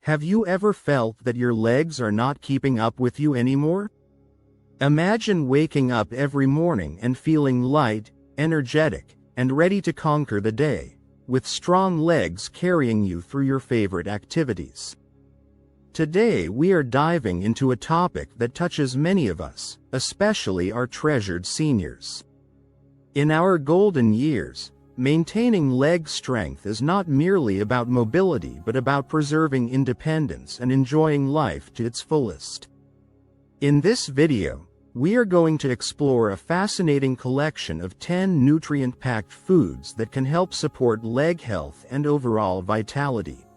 Have you ever felt that your legs are not keeping up with you anymore? Imagine waking up every morning and feeling light, energetic, and ready to conquer the day, with strong legs carrying you through your favorite activities. Today we are diving into a topic that touches many of us, especially our treasured seniors. In our golden years, maintaining leg strength is not merely about mobility but about preserving independence and enjoying life to its fullest. In this video, we are going to explore a fascinating collection of 10 nutrient-packed foods that can help support leg health and overall vitality.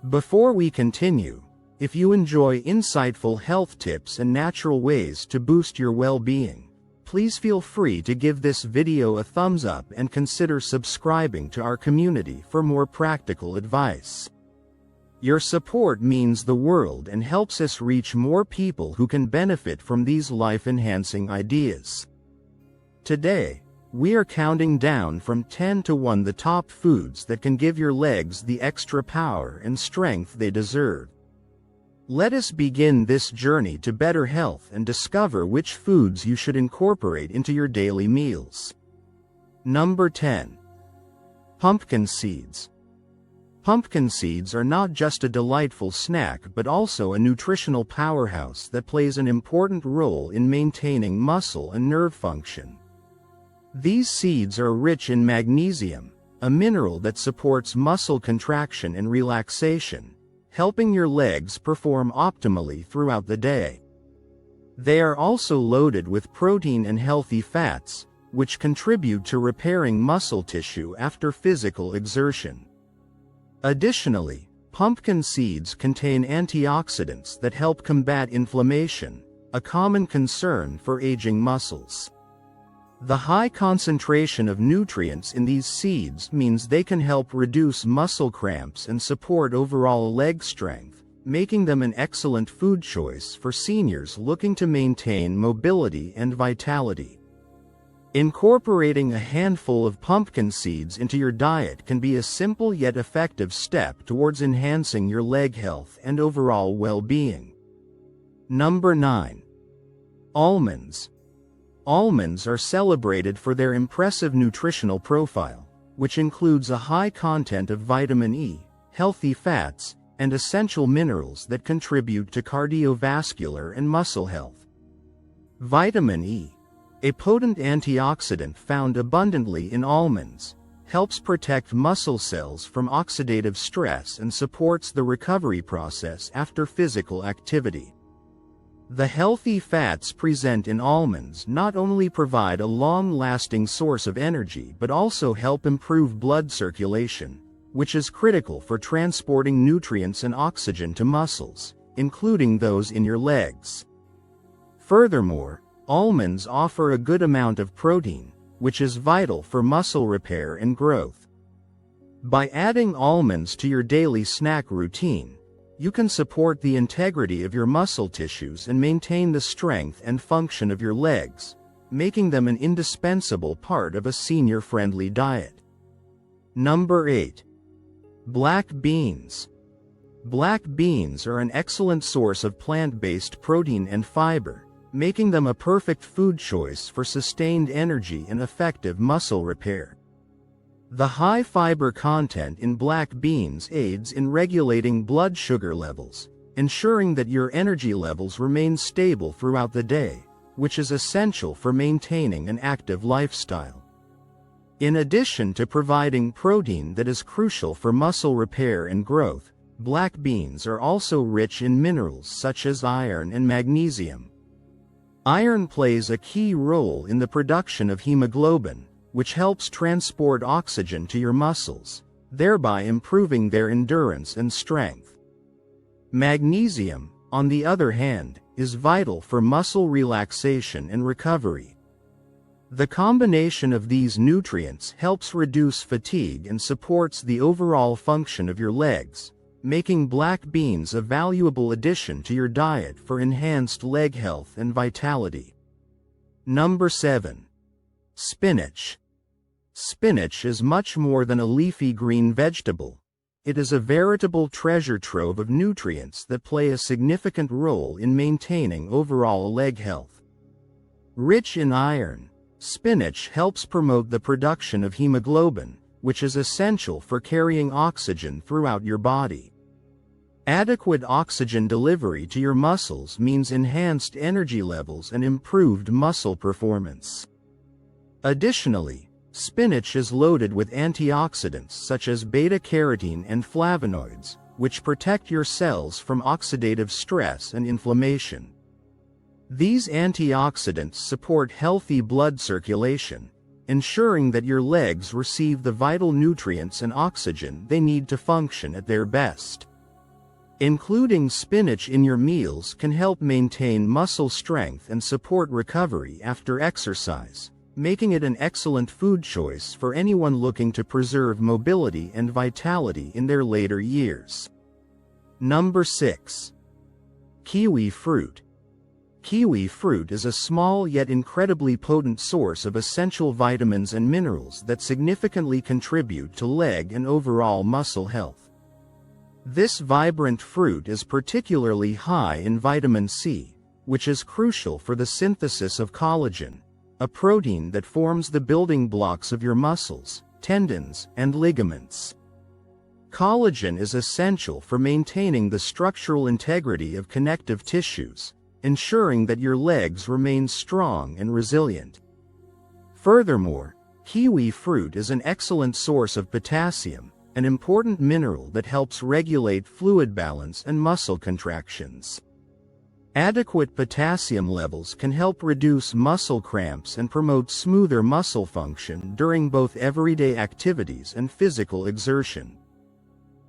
Before we continue, if you enjoy insightful health tips and natural ways to boost your well-being, please feel free to give this video a thumbs up and consider subscribing to our community for more practical advice. Your support means the world and helps us reach more people who can benefit from these life-enhancing ideas. Today, we are counting down from 10 to 1 the top foods that can give your legs the extra power and strength they deserve. Let us begin this journey to better health and discover which foods you should incorporate into your daily meals. Number 10. Pumpkin seeds. Pumpkin seeds are not just a delightful snack but also a nutritional powerhouse that plays an important role in maintaining muscle and nerve function. These seeds are rich in magnesium, a mineral that supports muscle contraction and relaxation, helping your legs perform optimally throughout the day. They are also loaded with protein and healthy fats, which contribute to repairing muscle tissue after physical exertion. Additionally, pumpkin seeds contain antioxidants that help combat inflammation, a common concern for aging muscles. The high concentration of nutrients in these seeds means they can help reduce muscle cramps and support overall leg strength, making them an excellent food choice for seniors looking to maintain mobility and vitality. Incorporating a handful of pumpkin seeds into your diet can be a simple yet effective step towards enhancing your leg health and overall well-being. Number 9. Almonds. Almonds are celebrated for their impressive nutritional profile, which includes a high content of vitamin E, healthy fats, and essential minerals that contribute to cardiovascular and muscle health. Vitamin E, a potent antioxidant found abundantly in almonds, helps protect muscle cells from oxidative stress and supports the recovery process after physical activity. The healthy fats present in almonds not only provide a long-lasting source of energy but also help improve blood circulation, which is critical for transporting nutrients and oxygen to muscles, including those in your legs. Furthermore, almonds offer a good amount of protein, which is vital for muscle repair and growth. By adding almonds to your daily snack routine, you can support the integrity of your muscle tissues and maintain the strength and function of your legs, making them an indispensable part of a senior-friendly diet. Number 8. Black beans. Black beans are an excellent source of plant-based protein and fiber, making them a perfect food choice for sustained energy and effective muscle repair. The high fiber content in black beans aids in regulating blood sugar levels, ensuring that your energy levels remain stable throughout the day, which is essential for maintaining an active lifestyle. In addition to providing protein that is crucial for muscle repair and growth, black beans are also rich in minerals such as iron and magnesium. Iron plays a key role in the production of hemoglobin, which helps transport oxygen to your muscles, thereby improving their endurance and strength. Magnesium, on the other hand, is vital for muscle relaxation and recovery. The combination of these nutrients helps reduce fatigue and supports the overall function of your legs, making black beans a valuable addition to your diet for enhanced leg health and vitality. Number 7. Spinach. Spinach is much more than a leafy green vegetable. It is a veritable treasure trove of nutrients that play a significant role in maintaining overall leg health. Rich in iron, spinach helps promote the production of hemoglobin, which is essential for carrying oxygen throughout your body. Adequate oxygen delivery to your muscles means enhanced energy levels and improved muscle performance. Additionally, spinach is loaded with antioxidants such as beta-carotene and flavonoids, which protect your cells from oxidative stress and inflammation. These antioxidants support healthy blood circulation, ensuring that your legs receive the vital nutrients and oxygen they need to function at their best. Including spinach in your meals can help maintain muscle strength and support recovery after exercise, making it an excellent food choice for anyone looking to preserve mobility and vitality in their later years. Number 6. Kiwi fruit. Kiwi fruit is a small yet incredibly potent source of essential vitamins and minerals that significantly contribute to leg and overall muscle health. This vibrant fruit is particularly high in vitamin C, which is crucial for the synthesis of collagen, a protein that forms the building blocks of your muscles, tendons, and ligaments. Collagen is essential for maintaining the structural integrity of connective tissues, ensuring that your legs remain strong and resilient. Furthermore, kiwi fruit is an excellent source of potassium, an important mineral that helps regulate fluid balance and muscle contractions. Adequate potassium levels can help reduce muscle cramps and promote smoother muscle function during both everyday activities and physical exertion.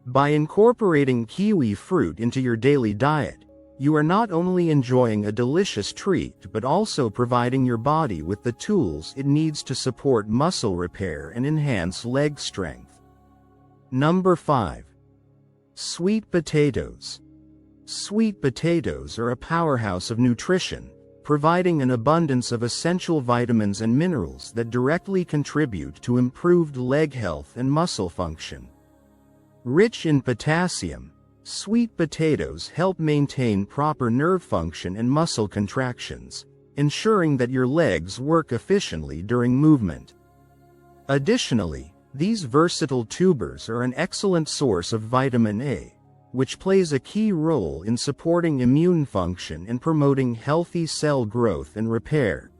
By incorporating kiwi fruit into your daily diet, you are not only enjoying a delicious treat but also providing your body with the tools it needs to support muscle repair and enhance leg strength. Number 5. Sweet potatoes. Sweet potatoes are a powerhouse of nutrition, providing an abundance of essential vitamins and minerals that directly contribute to improved leg health and muscle function. Rich in potassium, sweet potatoes help maintain proper nerve function and muscle contractions, ensuring that your legs work efficiently during movement. Additionally, these versatile tubers are an excellent source of vitamin A, which plays a key role in supporting immune function and promoting healthy cell growth and repair.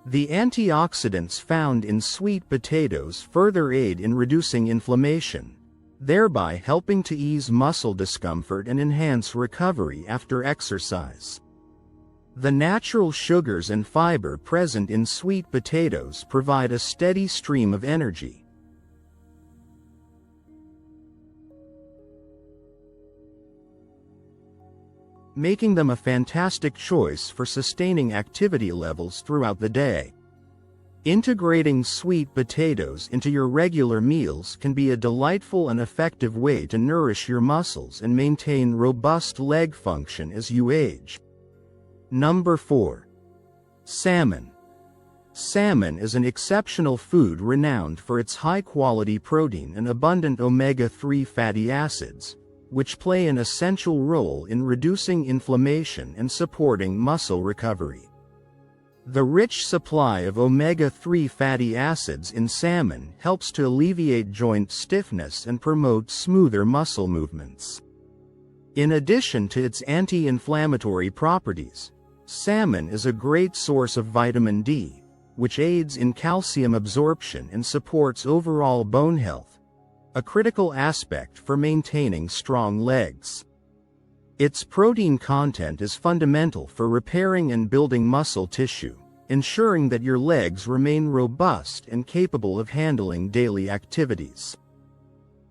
The antioxidants found in sweet potatoes further aid in reducing inflammation, thereby helping to ease muscle discomfort and enhance recovery after exercise. The natural sugars and fiber present in sweet potatoes provide a steady stream of energy, making them a fantastic choice for sustaining activity levels throughout the day. Integrating sweet potatoes into your regular meals can be a delightful and effective way to nourish your muscles and maintain robust leg function as you age. Number 4. Salmon. Salmon is an exceptional food renowned for its high-quality protein and abundant omega-3 fatty acids, which play an essential role in reducing inflammation and supporting muscle recovery. The rich supply of omega-3 fatty acids in salmon helps to alleviate joint stiffness and promote smoother muscle movements. In addition to its anti-inflammatory properties, salmon is a great source of vitamin D, which aids in calcium absorption and supports overall bone health, a critical aspect for maintaining strong legs. Its protein content is fundamental for repairing and building muscle tissue, ensuring that your legs remain robust and capable of handling daily activities.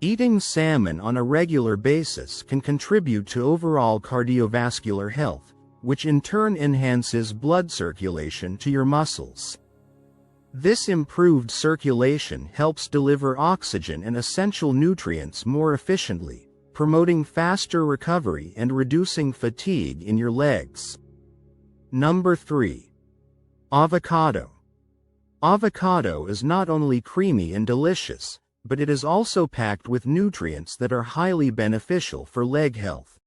Eating salmon on a regular basis can contribute to overall cardiovascular health, which in turn enhances blood circulation to your muscles. This improved circulation helps deliver oxygen and essential nutrients more efficiently, promoting faster recovery and reducing fatigue in your legs. Number 3. Avocado. Avocado is not only creamy and delicious, but it is also packed with nutrients that are highly beneficial for leg health.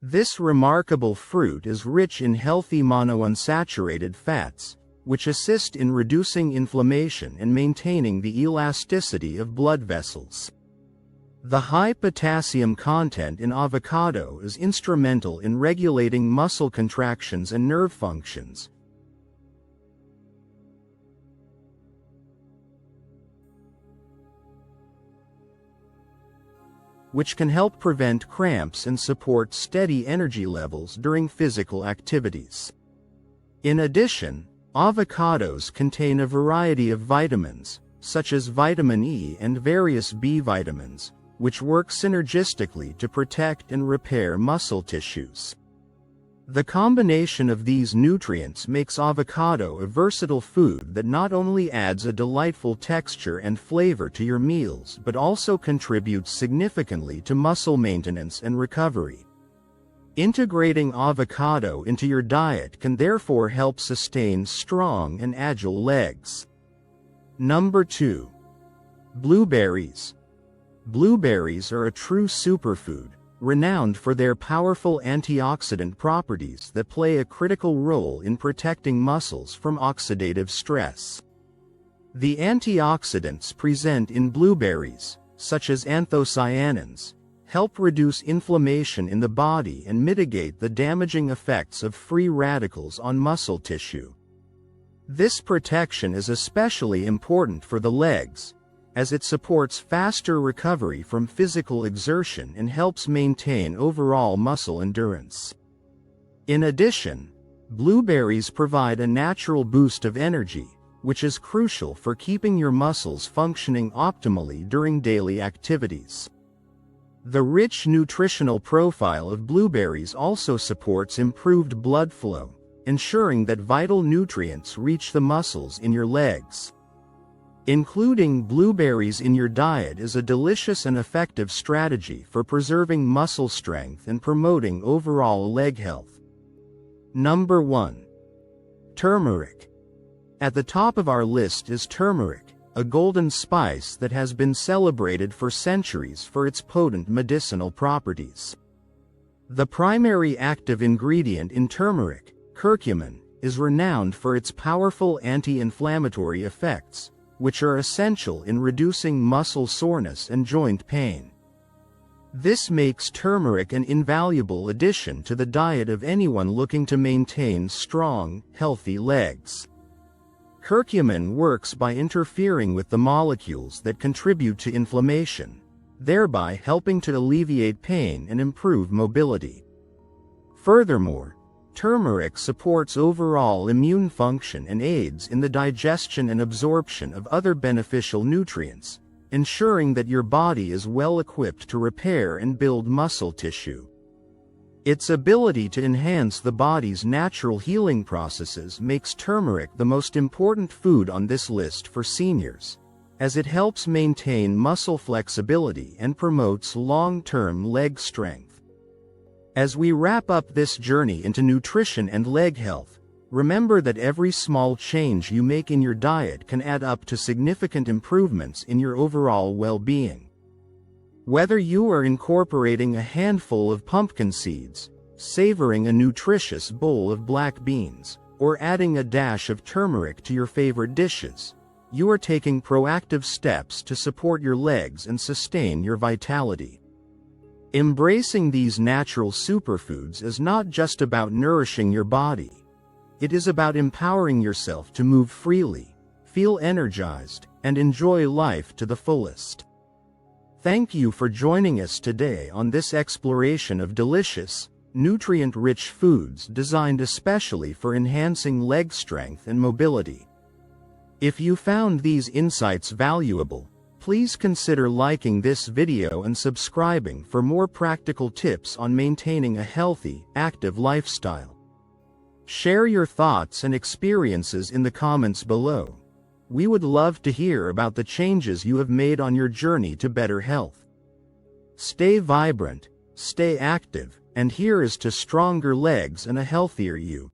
This remarkable fruit is rich in healthy monounsaturated fats, which assist in reducing inflammation and maintaining the elasticity of blood vessels. The high potassium content in avocado is instrumental in regulating muscle contractions and nerve functions, which can help prevent cramps and support steady energy levels during physical activities. In addition, avocados contain a variety of vitamins, such as vitamin E and various B vitamins, which work synergistically to protect and repair muscle tissues. The combination of these nutrients makes avocado a versatile food that not only adds a delightful texture and flavor to your meals but also contributes significantly to muscle maintenance and recovery. Integrating avocado into your diet can therefore help sustain strong and agile legs. Number 2. Blueberries. Blueberries are a true superfood, renowned for their powerful antioxidant properties that play a critical role in protecting muscles from oxidative stress. The antioxidants present in blueberries, such as anthocyanins, help reduce inflammation in the body and mitigate the damaging effects of free radicals on muscle tissue. This protection is especially important for the legs, as it supports faster recovery from physical exertion and helps maintain overall muscle endurance. In addition, blueberries provide a natural boost of energy, which is crucial for keeping your muscles functioning optimally during daily activities. The rich nutritional profile of blueberries also supports improved blood flow, ensuring that vital nutrients reach the muscles in your legs. Including blueberries in your diet is a delicious and effective strategy for preserving muscle strength and promoting overall leg health. Number 1. Turmeric. At the top of our list is turmeric, a golden spice that has been celebrated for centuries for its potent medicinal properties. The primary active ingredient in turmeric, curcumin, is renowned for its powerful anti-inflammatory effects, which are essential in reducing muscle soreness and joint pain. This makes turmeric an invaluable addition to the diet of anyone looking to maintain strong, healthy legs. Curcumin works by interfering with the molecules that contribute to inflammation, thereby helping to alleviate pain and improve mobility. Furthermore, turmeric supports overall immune function and aids in the digestion and absorption of other beneficial nutrients, ensuring that your body is well equipped to repair and build muscle tissue. Its ability to enhance the body's natural healing processes makes turmeric the most important food on this list for seniors, as it helps maintain muscle flexibility and promotes long-term leg strength. As we wrap up this journey into nutrition and leg health, remember that every small change you make in your diet can add up to significant improvements in your overall well-being. Whether you are incorporating a handful of pumpkin seeds, savoring a nutritious bowl of black beans, or adding a dash of turmeric to your favorite dishes, you are taking proactive steps to support your legs and sustain your vitality. Embracing these natural superfoods is not just about nourishing your body. It is about empowering yourself to move freely, feel energized, and enjoy life to the fullest. Thank you for joining us today on this exploration of delicious, nutrient-rich foods designed especially for enhancing leg strength and mobility. If you found these insights valuable, please consider liking this video and subscribing for more practical tips on maintaining a healthy, active lifestyle. Share your thoughts and experiences in the comments below. We would love to hear about the changes you have made on your journey to better health. Stay vibrant, stay active, and here is to stronger legs and a healthier you.